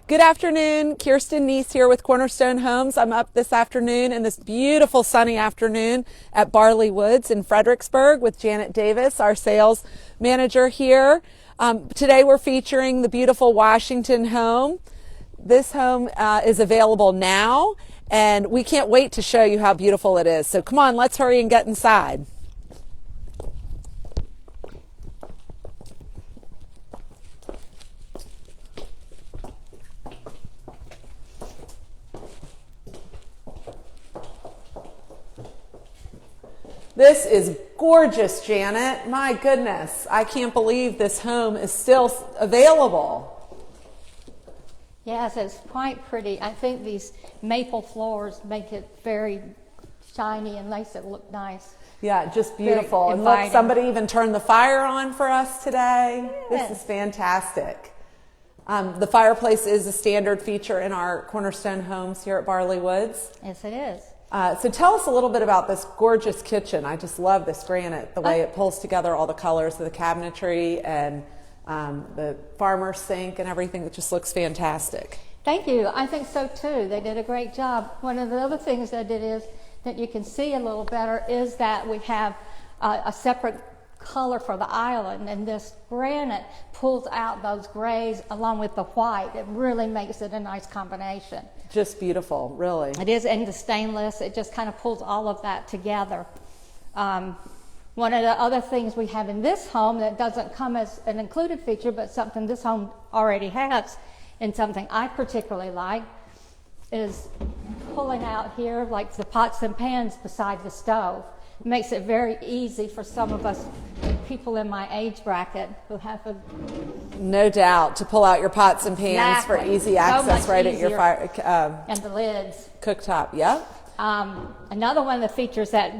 Good afternoon, Kirsten Neese here with Cornerstone Homes. I'm up this afternoon in this beautiful sunny afternoon at Barley Woods in Fredericksburg with Janet Davis, our sales manager here. Today we're featuring the beautiful Washington home. This home is available now, and we can't wait to show you how beautiful it is. So come on, let's hurry and get inside. This is gorgeous, Janet. My goodness, I can't believe this home is still available. Yes, it's quite pretty. I think these maple floors make it very shiny and makes it look nice. Yeah, just beautiful. And look, somebody even turned the fire on for us today. Yes. This is fantastic. The fireplace is a standard feature in our Cornerstone homes here at Barley Woods. Yes, it is. So tell us a little bit about this gorgeous kitchen. I just love this granite, the way it pulls together all the colors of the cabinetry and the farmer's sink and everything. That just looks fantastic. Thank you. I think so too. They did a great job. One of the other things they did is that you can see a little better is that we have a separate color for the island, and this granite pulls out those grays along with the white. It really makes it a nice combination. Just beautiful, really. It is, and the stainless, it just kind of pulls all of that together. One of the other things we have in this home that doesn't come as an included feature, but something this home already has, and something I particularly like, is pulling out here like the pots and pans beside the stove. It makes it very easy for some of us people in my age bracket who have a... No doubt, to pull out your pots and pans for easy access right at your fire... and the lids. Cooktop, yep. Another one of the features that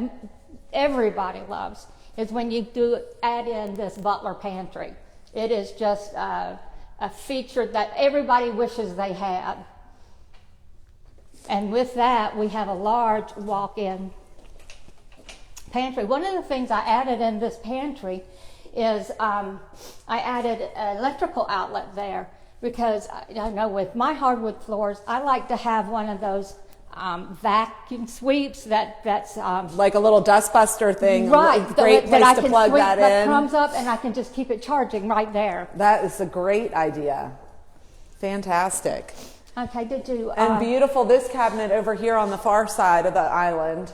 everybody loves is when you do add in this butler pantry. It is just a feature that everybody wishes they had. And with that, we have a large walk-in pantry. One of the things I added in this pantry is I added an electrical outlet there because I know with my hardwood floors, I like to have one of those vacuum sweeps that's like a little dust buster thing. Right. Great place to plug that in. That comes up and I can just keep it charging right there. That is a great idea. Fantastic. Okay, did you... and beautiful, this cabinet over here on the far side of the island.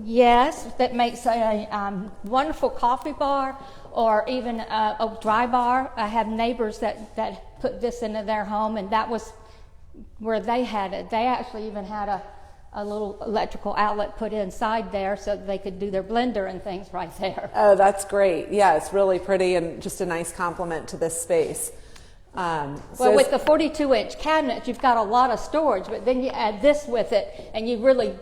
Yes, that makes a wonderful coffee bar or even a dry bar. I have neighbors that put this into their home, and that was where they had it. They actually even had a little electrical outlet put inside there so that they could do their blender and things right there. Oh, that's great. Yeah, it's really pretty and just a nice complement to this space. Well, with the 42-inch cabinets, you've got a lot of storage, but then you add this with it, and you really...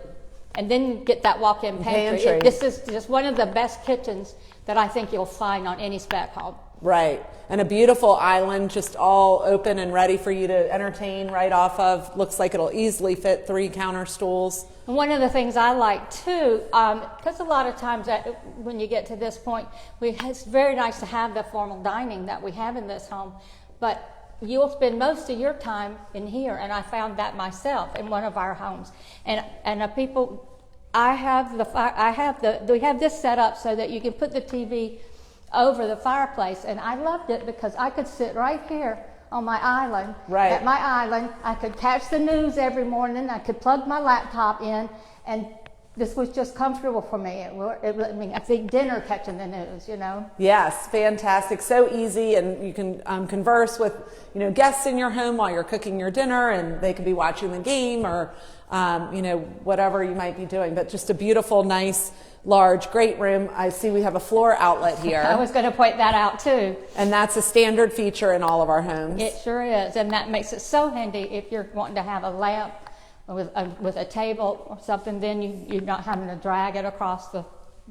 And then you get that walk-in pantry. This is just one of the best kitchens that I think you'll find on any spec home. Right. And a beautiful island, just all open and ready for you to entertain right off of. Looks like it'll easily fit 3 counter stools. And one of the things I like too, because a lot of times when you get to this point, it's very nice to have the formal dining that we have in this home, but you'll spend most of your time in here, and I found that myself in one of our homes. And the people, we have this set up so that you can put the TV over the fireplace, and I loved it because I could sit right here on my island. Right. At my island, I could catch the news every morning. I could plug my laptop in, and this was just comfortable for me. I think dinner catching the news, you know. Yes, fantastic. So easy, and you can converse with guests in your home while you're cooking your dinner, and they could be watching the game or whatever you might be doing. But just a beautiful, nice, large, great room. I see we have a floor outlet here. I was going to point that out too. And that's a standard feature in all of our homes. It sure is, and that makes it so handy if you're wanting to have a lamp with a table or something, then you're not having to drag it across the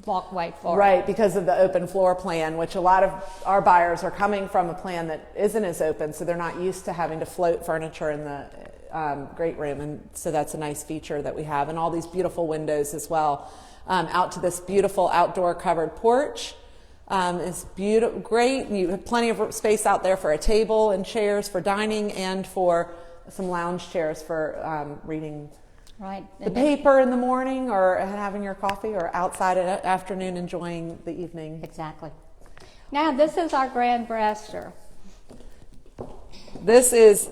walkway for right, because of the open floor plan, which a lot of our buyers are coming from a plan that isn't as open, so they're not used to having to float furniture in the great room, and so that's a nice feature that we have. And all these beautiful windows as well out to this beautiful outdoor covered porch. It's beautiful, great. You have plenty of space out there for a table and chairs for dining and for some lounge chairs for reading Right. the paper in the morning, or having your coffee, or outside at afternoon enjoying the evening. Exactly. Now this is our grand dresser. This is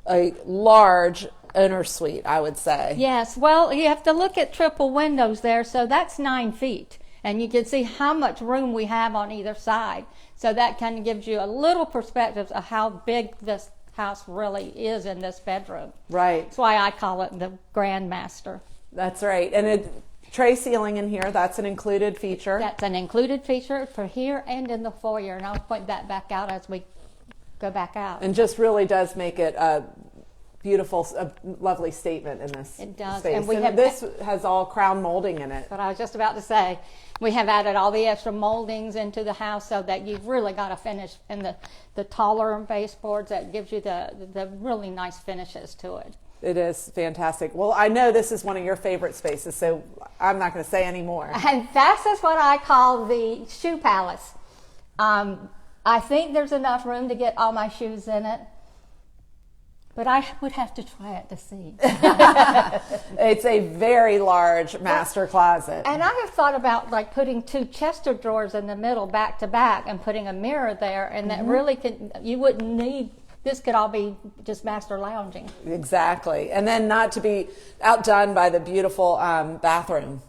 a large owner suite, I would say. Yes. Well, you have to look at triple windows there, so that's 9 feet. And you can see how much room we have on either side. So that kind of gives you a little perspective of how big this house really is in this bedroom. Right. That's why I call it the Grand Master. That's right. And tray ceiling in here, that's an included feature. That's an included feature for here and in the foyer. And I'll point that back out as we go back out. And just really does make it a beautiful, a lovely statement in this It does. space. And we and have this has all crown molding in it. But I was just about to say, we have added all the extra moldings into the house so that you've really got a finish, and the taller baseboards, that gives you the really nice finishes to it. It is fantastic. Well, I know this is one of your favorite spaces, so I'm not going to say any more. And this is what I call the shoe palace. I think there's enough room to get all my shoes in it, but I would have to try it to see. It's a very large master closet. And I have thought about like putting 2 chest of drawers in the middle back to back and putting a mirror there, and that really you wouldn't need, this could all be just master lounging. Exactly. And then not to be outdone by the beautiful bathroom.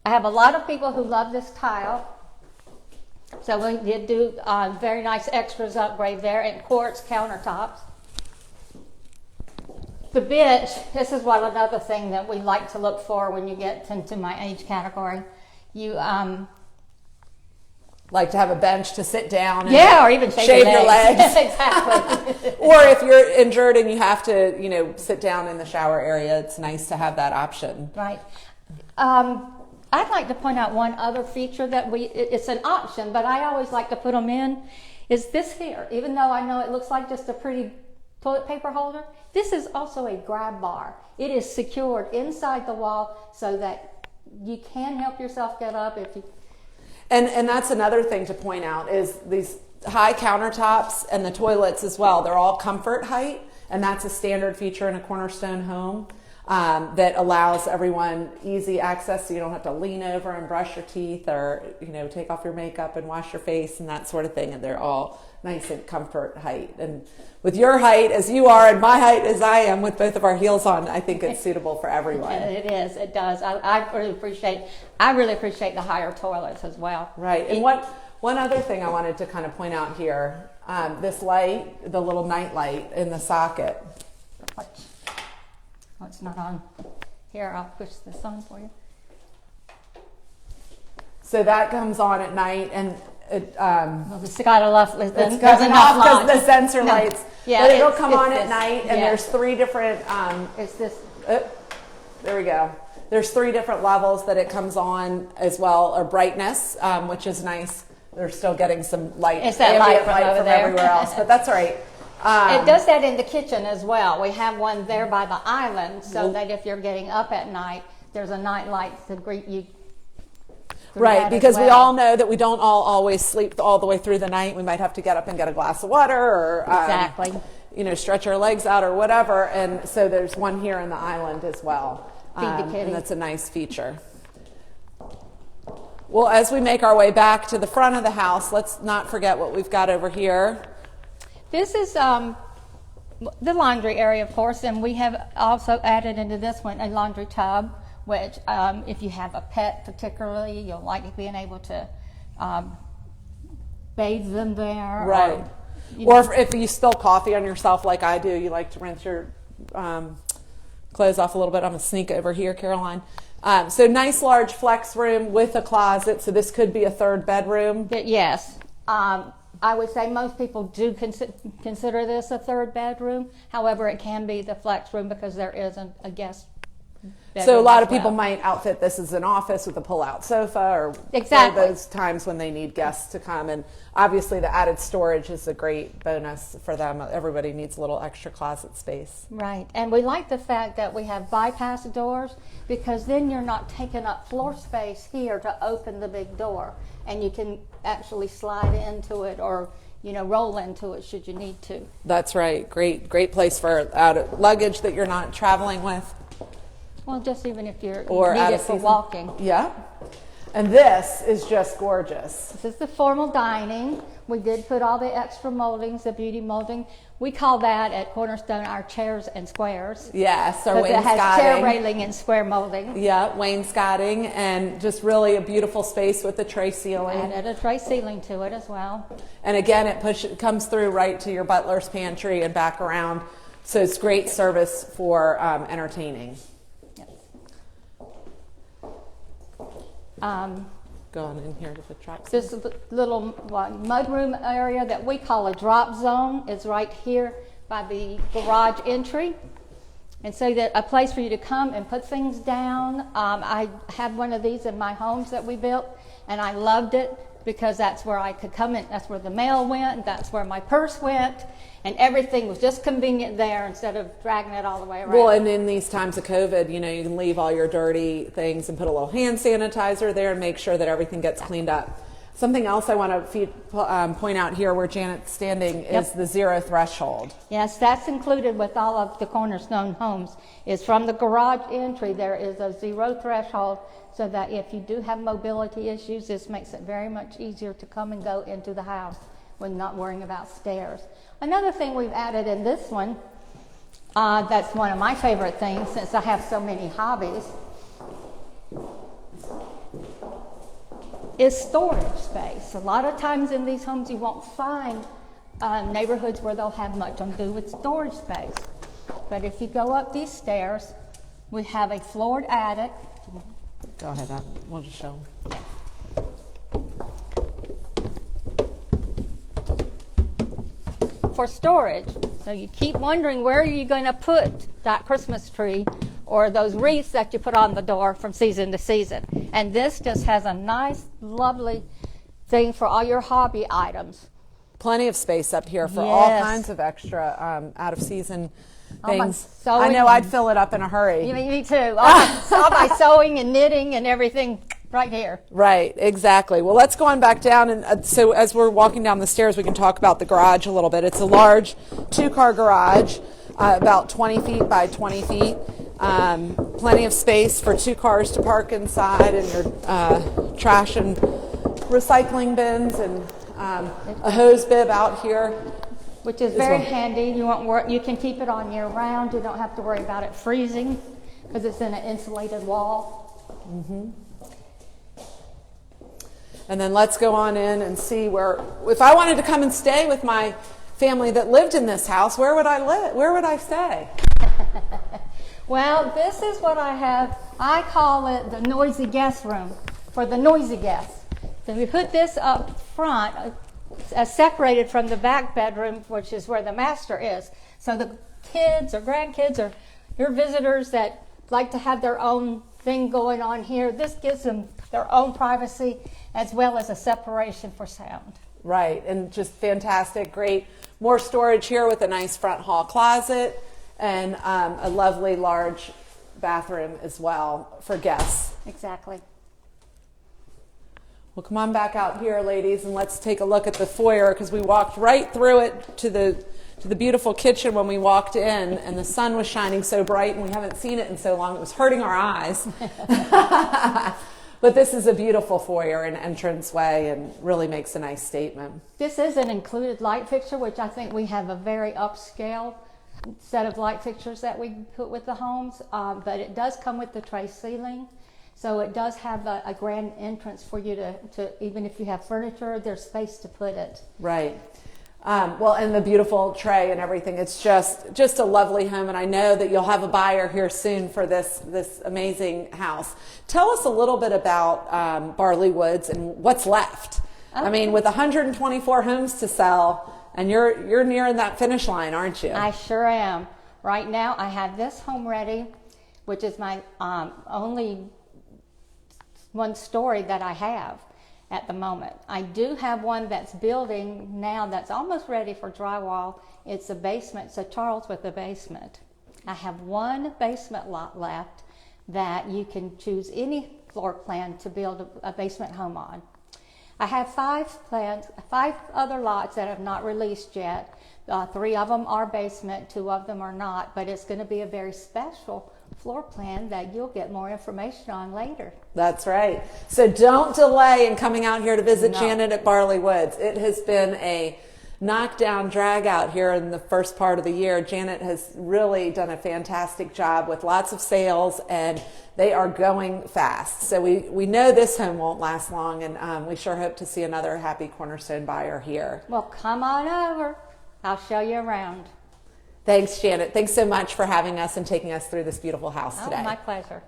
I have a lot of people who love this tile. So we did do very nice extras upgrade there, and quartz countertops. The bench, this is another thing that we like to look for when you get into my age category. You like to have a bench to sit down and or even shave your legs. Exactly. Or if you're injured and you have to, sit down in the shower area, it's nice to have that option. Right. I'd like to point out one other feature that it's an option, but I always like to put them in, is this here. Even though I know it looks like just a pretty toilet paper holder, this is also a grab bar. It is secured inside the wall so that you can help yourself get up if you... And that's another thing to point out, is these high countertops and the toilets as well. They're all comfort height, and that's a standard feature in a Cornerstone home. That allows everyone easy access, so you don't have to lean over and brush your teeth, or take off your makeup and wash your face and that sort of thing. And they're all nice and comfort height. And with your height as you are and my height as I am, with both of our heels on, I think it's suitable for everyone. It is. It does. I really appreciate the higher toilets as well. Right. And one other thing I wanted to kind of point out here, this light, the little night light in the socket. Oh, it's not on. Here, I'll push this on for you. So that comes on at night, and it it's got enough. It's got enough because the sensor lights. Yeah, but it'll come on at night, and there's 3 different. It's this. There we go. There's 3 different levels that it comes on as well, or brightness, which is nice. They're still getting some light. It's that light from everywhere else, but that's all right. It does that in the kitchen as well. We have one there by the island, so that if you're getting up at night, there's a night light to greet you. Right, because we all know that we don't all always sleep all the way through the night. We might have to get up and get a glass of water, or exactly, stretch our legs out or whatever. And so there's one here in the island as well, and that's a nice feature. Well, as we make our way back to the front of the house, let's not forget what we've got over here. This is the laundry area, of course, and we have also added into this one a laundry tub, which if you have a pet particularly, you'll like being able to bathe them there. Right. Or if you spill coffee on yourself like I do, you like to rinse your clothes off a little bit. I'm going to sneak over here, Caroline. So nice large flex room with a closet, so this could be a 3rd bedroom. But yes. I would say most people do consider this a 3rd bedroom. However, it can be the flex room because there isn't a guest bedroom. So a lot of people might outfit this as an office with a pull-out sofa, or those times when they need guests to come. And obviously the added storage is a great bonus for them. Everybody needs a little extra closet space. Right. And we like the fact that we have bypass doors, because then you're not taking up floor space here to open the big door. And you can actually slide into it, or roll into it should you need to. That's right. Great place for luggage that you're not traveling with. Well, just even if you're Or need out it of for season. walking. Yeah. And this is just gorgeous. This is the formal dining. We did put all the extra moldings, the beauty molding. We call that at Cornerstone our chairs and squares. Yes, our Because it has chair wainscoting. railing and square molding. Yeah, wainscoting, and just really a beautiful space with the tray ceiling. Added a tray ceiling to it as well. And again, it comes through right to your butler's pantry and back around. So it's great service for entertaining. Go on in here to the truck. This little mudroom area that we call a drop zone is right here by the garage entry. And so that a place for you to come and put things down. I had one of these in my homes that we built, and I loved it because that's where I could come in. That's where the mail went, that's where my purse went, and everything was just convenient there instead of dragging it all the way around. Well, and in these times of COVID, you can leave all your dirty things and put a little hand sanitizer there and make sure that everything gets cleaned up. Something else I want to point out here where Janet's standing is the zero threshold. Yes, that's included with all of the Cornerstone homes. Is from the garage entry, there is a zero threshold so that if you do have mobility issues, this makes it very much easier to come and go into the house when not worrying about stairs. Another thing we've added in this one, that's one of my favorite things since I have so many hobbies, is storage space. A lot of times in these homes you won't find neighborhoods where they'll have much to do with storage space. But if you go up these stairs, we have a floored attic. Go ahead, we'll just show them. For storage. So you keep wondering where are you going to put that Christmas tree or those wreaths that you put on the door from season to season. And this just has a nice, lovely thing for all your hobby items. Plenty of space up here for all kinds of extra out of season things. I know I'd fill it up in a hurry. Me too. All my sewing and knitting and everything right here. Right, exactly. Well, let's go on back down. And so as we're walking down the stairs, we can talk about the garage a little bit. It's a large 2-car garage, about 20 feet by 20 feet. Plenty of space for 2 cars to park inside and your trash and recycling bins and a hose bib out here. Which is very handy. You can keep it on year round. You don't have to worry about it freezing because it's in an insulated wall. Mm-hmm. And then let's go on in and see if I wanted to come and stay with my family that lived in this house, where would I live? Where would I stay? Well, this is what I have. I call it the noisy guest room for the noisy guests. So we put this up front, separated from the back bedroom, which is where the master is. So the kids or grandkids or your visitors that like to have their own thing going on here, this gives them their own privacy as well as a separation for sound. Right, and just fantastic, great. More storage here with a nice front hall closet and a lovely large bathroom as well for guests. Exactly. Well, come on back out here, ladies, and let's take a look at the foyer because we walked right through it to the beautiful kitchen when we walked in, and the sun was shining so bright, and we haven't seen it in so long. It was hurting our eyes. But this is a beautiful foyer and entranceway and really makes a nice statement. This is an included light fixture, which I think we have a very upscale set of light fixtures that we put with the homes, but it does come with the tray ceiling. So it does have a grand entrance for you to, even if you have furniture, there's space to put it. Right. Well, and the beautiful tray and everything. It's just a lovely home, and I know that you'll have a buyer here soon for this amazing house. Tell us a little bit about Barley Woods and what's left. Okay. I mean, with 124 homes to sell, and you're nearing that finish line, aren't you? I sure am. Right now, I have this home ready, which is my only one story that I have at the moment. I do have one that's building now that's almost ready for drywall. It's a basement, it's a Charles with a basement. I have one basement lot left that you can choose any floor plan to build a basement home on. I have 5 other lots that have not released yet. 3 of them are basement, 2 of them are not, but it's going to be a very special floor plan that you'll get more information on later. That's right. So don't delay in coming out here to visit No. Janet at Barley Woods. It has been a knockdown drag out here in the first part of the year. Janet has really done a fantastic job with lots of sales, and they are going fast. So we know this home won't last long, and we sure hope to see another happy Cornerstone buyer here. Well, come on over. I'll show you around. Thanks, Janet. Thanks so much for having us and taking us through this beautiful house today. Oh, my pleasure.